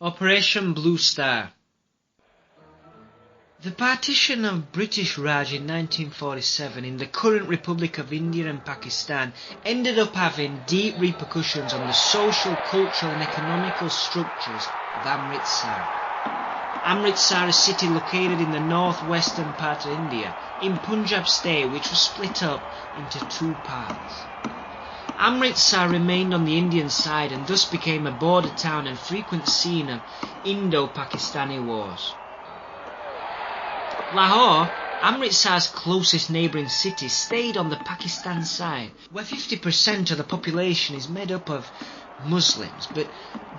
Operation Blue Star. The partition of British Raj in 1947 in the current Republic of India and Pakistan ended up having deep repercussions on the social, cultural and economical structures of Amritsar. Amritsar is a city located in the northwestern part of India, in Punjab state, which was split up into two parts. Amritsar remained on the Indian side and thus became a border town and frequent scene of Indo-Pakistani wars. Lahore, Amritsar's closest neighbouring city, stayed on the Pakistan side, where 50% of the population is made up of Muslims, but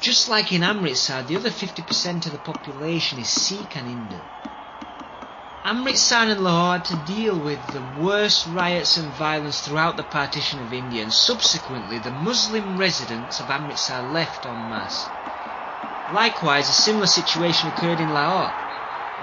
just like in Amritsar, the other 50% of the population is Sikh and Hindu. Amritsar and Lahore had to deal with the worst riots and violence throughout the partition of India, and subsequently the Muslim residents of Amritsar left en masse. Likewise, a similar situation occurred in Lahore,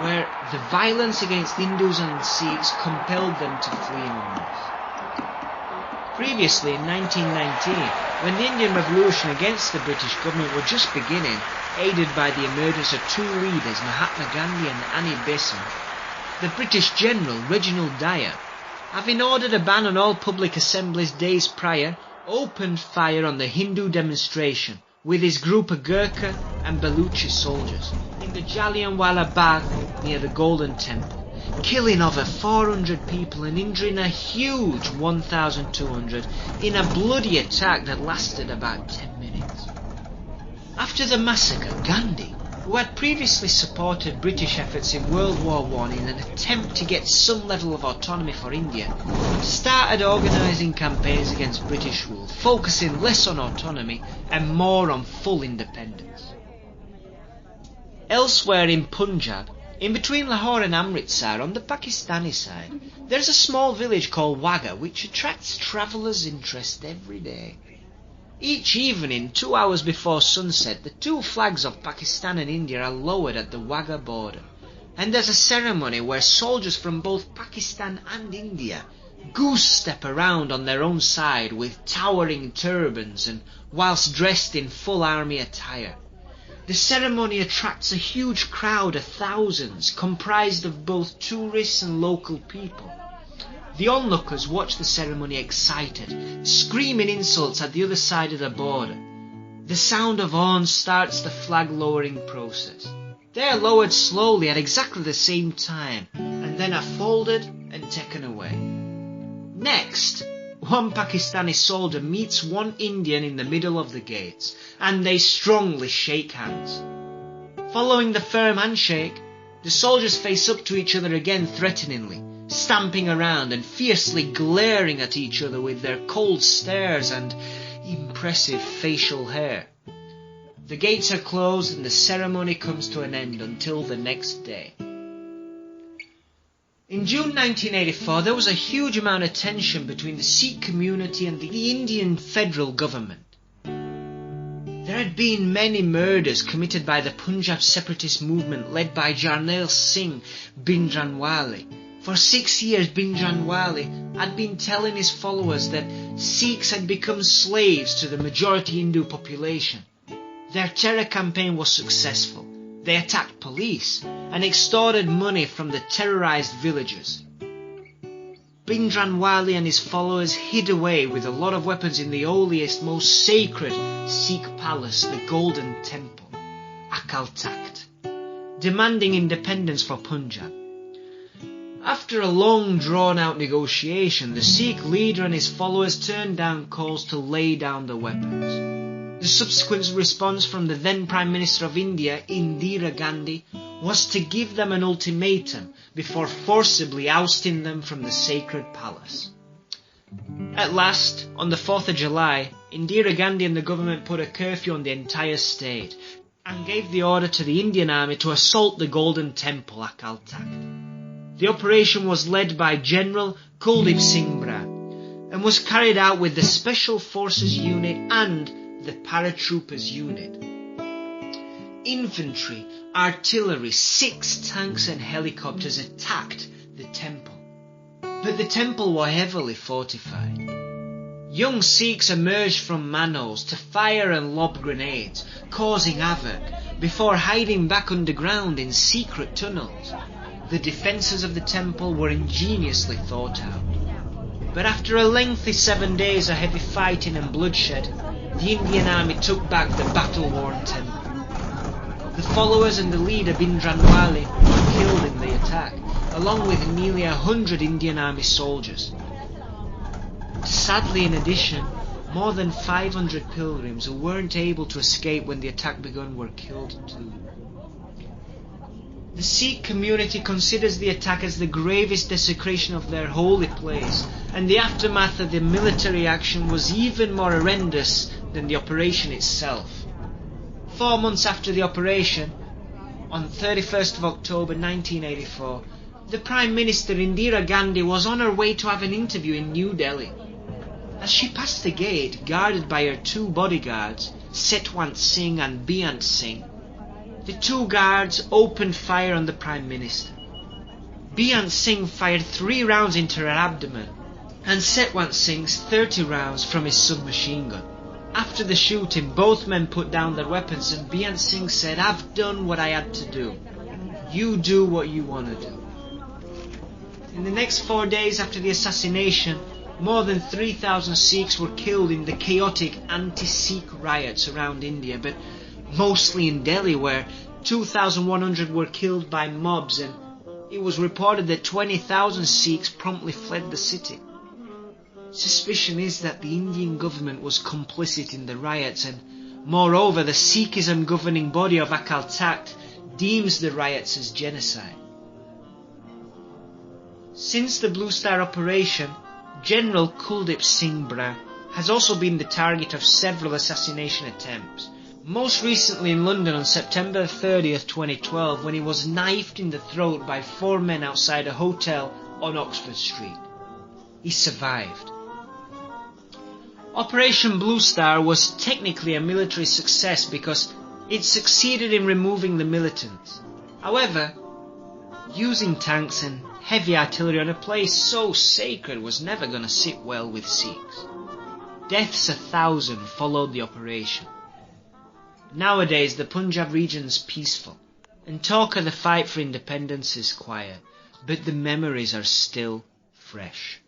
where the violence against Hindus and Sikhs compelled them to flee en masse. Previously, in 1919, when the Indian Revolution against the British government were just beginning, aided by the emergence of two leaders, Mahatma Gandhi and Annie Besant, the British General Reginald Dyer, having ordered a ban on all public assemblies days prior, opened fire on the Hindu demonstration with his group of Gurkha and Baluchi soldiers in the Jallianwala Bagh near the Golden Temple, killing over 400 people and injuring a huge 1,200 in a bloody attack that lasted about 10 minutes. After the massacre, Gandhi, who had previously supported British efforts in World War I in an attempt to get some level of autonomy for India, started organising campaigns against British rule, focusing less on autonomy and more on full independence. Elsewhere in Punjab, in between Lahore and Amritsar, on the Pakistani side, there's a small village called Wagah which attracts travellers' interest every day. Each evening, 2 hours before sunset, the two flags of Pakistan and India are lowered at the Wagah border, and there's a ceremony where soldiers from both Pakistan and India goose-step around on their own side with towering turbans and whilst dressed in full army attire. The ceremony attracts a huge crowd of thousands, comprised of both tourists and local people. The onlookers watch the ceremony excited, screaming insults at the other side of the border. The sound of horns starts the flag lowering process. They are lowered slowly at exactly the same time, and then are folded and taken away. Next, one Pakistani soldier meets one Indian in the middle of the gates, and they strongly shake hands. Following the firm handshake, the soldiers face up to each other again threateningly, stamping around and fiercely glaring at each other with their cold stares and impressive facial hair. The gates are closed and the ceremony comes to an end until the next day. In June 1984, there was a huge amount of tension between the Sikh community and the Indian federal government. There had been many murders committed by the Punjab separatist movement led by Jarnail Singh Bhindranwale. For 6 years, Bhindranwale had been telling his followers that Sikhs had become slaves to the majority Hindu population. Their terror campaign was successful. They attacked police and extorted money from the terrorized villagers. Bhindranwale and his followers hid away with a lot of weapons in the holiest, most sacred Sikh palace, the Golden Temple, Akal Takht, demanding independence for Punjab. After a long drawn-out negotiation, the Sikh leader and his followers turned down calls to lay down the weapons. The subsequent response from the then Prime Minister of India, Indira Gandhi, was to give them an ultimatum before forcibly ousting them from the sacred palace. At last, on the 4th of July, Indira Gandhi and the government put a curfew on the entire state and gave the order to the Indian army to assault the Golden Temple, Akal Takht. The operation was led by General Kuldip Singh Brar and was carried out with the Special Forces Unit and the Paratroopers Unit. Infantry, artillery, 6 tanks and helicopters attacked the temple, but the temple was heavily fortified. Young Sikhs emerged from manholes to fire and lob grenades, causing havoc, before hiding back underground in secret tunnels. The defences of the temple were ingeniously thought out. But after a lengthy 7 days of heavy fighting and bloodshed, the Indian army took back the battle-worn temple. The followers and the leader Bindranwale were killed in the attack, along with nearly 100 Indian army soldiers. Sadly, in addition, more than 500 pilgrims who weren't able to escape when the attack began were killed too. The Sikh community considers the attack as the gravest desecration of their holy place, and the aftermath of the military action was even more horrendous than the operation itself. 4 months after the operation, on 31st of October 1984, the Prime Minister Indira Gandhi was on her way to have an interview in New Delhi. As she passed the gate, guarded by her 2 bodyguards, Setwant Singh and Beant Singh, the 2 guards opened fire on the Prime Minister. Beant Singh fired 3 rounds into her abdomen, and Setwant Singh's 30 rounds from his submachine gun. After the shooting, both men put down their weapons, and Beant Singh said, "I've done what I had to do. You do what you want to do." In the next 4 days after the assassination, more than 3,000 Sikhs were killed in the chaotic anti-Sikh riots around India, but mostly in Delhi, where 2,100 were killed by mobs, and it was reported that 20,000 Sikhs promptly fled the city. Suspicion is that the Indian government was complicit in the riots, and moreover the Sikhism governing body of Akal Takht deems the riots as genocide. Since the Blue Star operation, General Kuldip Singh Brown has also been the target of several assassination attempts, most recently in London on September 30th, 2012, when he was knifed in the throat by 4 men outside a hotel on Oxford Street. He survived. Operation Blue Star was technically a military success because it succeeded in removing the militants. However, using tanks and heavy artillery on a place so sacred was never going to sit well with Sikhs. Deaths 1,000 followed the operation. Nowadays the Punjab region's peaceful, and talk of the fight for independence is quiet, but the memories are still fresh.